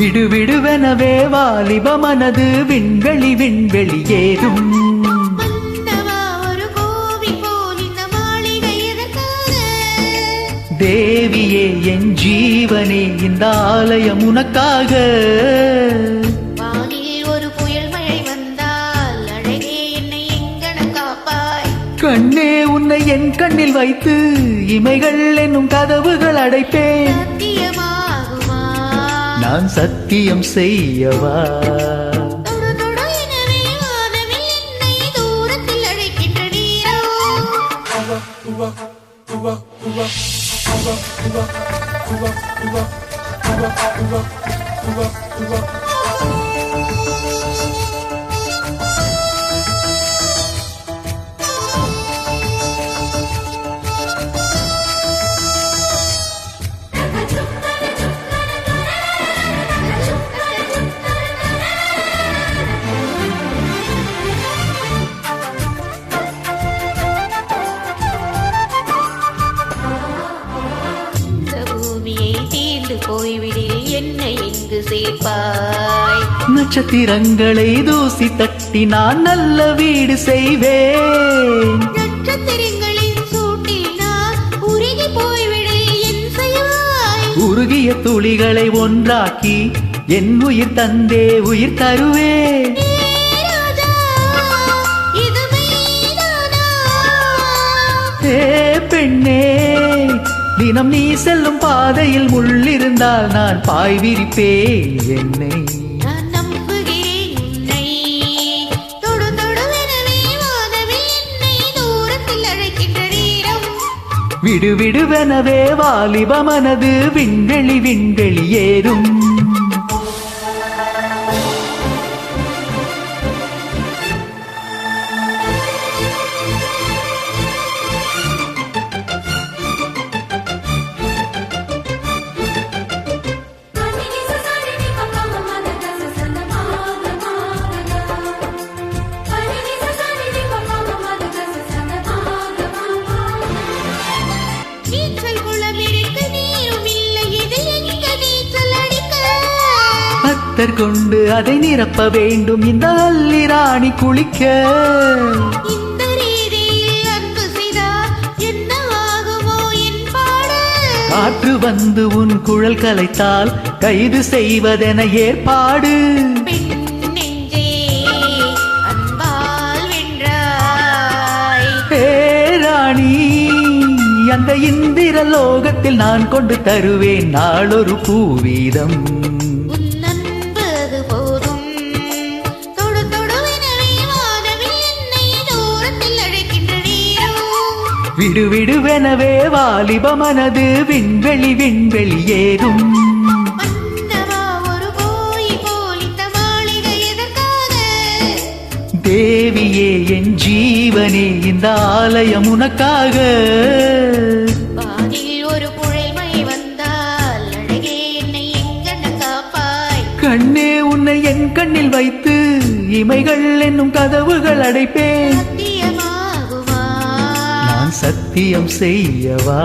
விடு விடுவெனவே வாலிப மனது விண்வெளி விண்வெளி ஏறும். தேவியே என் ஜீவனே இந்த ஆலயம் உனக்காக. வானில் ஒரு புயல் மழை வந்தால் அழகே என்னை எங்கனம் காப்பாய். கண்ணே உன்னை என் கண்ணில் வைத்து இமைகள் என்னும் கதவுகள் அடைப்பேன். சத்தியமாகுமா நான் சத்தியம் செய்யவா? என்னை தூரத்தில் அழைக்கின்ற நீரோ. போய்விடில் என்னை இங்கு சேர்ப்பாய். நட்சத்திரங்களை தூசி தட்டி நான் நல்ல வீடு செய்வேன். நட்சத்திரங்களின் சூட்டில் நான் உருகி போய்விடில் என் செய்வாய். உருகிய துளிகளை ஒன்றாக்கி என் உயிர் தந்தே உயிர் தருவேன். பெண்ணே தினம் நீ செல்லும் பாதையில் முள்ளிருந்தால் நான் பாய் விரிப்பேன். என்னை நான் நம்புகிறேன் உன்னை. தொடு தொடுவெனவே வானவில் என்னை தூரத்தில் அழைக்கின்ற நேரம். விடு விடுவெனவே வாலிப மனது விண்வெளி விண்வெளி ஏறும். பக்தர் கொண்டு அதை நிரப்ப வேண்டும் இந்த அல்லி ராணி குளிக்க. இந்த ரீதியில் அன்பு செய்தால் என்னவாகுமோ என் பாடல். காற்று வந்து உன் குழல் கலைத்தால் கைது செய்வதென ஏற்பாடு. பெண் நெஞ்சே அன்பால் வென்றாய். ஹே ராணி அந்த இந்திர லோகத்தில் நான் கொண்டு தருவேன் நாளொரு பூவீதம். விடு விடுவெனவே வாலிப மனது விண்வெளி விண்வெளி ஏறும். தேவியே என் ஜீவனே இந்த ஆலயம் உனக்காக. வானில் ஒரு புயல் மழை வந்தால் அழகே என்னை எங்கனம் காப்பாய். கண்ணே உன்னை என் கண்ணில் வைத்து இமைகள் என்னும் கதவுகள் அடைப்பேன். சத்தியமாகுமா நான் சத்தியம் செய்யவா?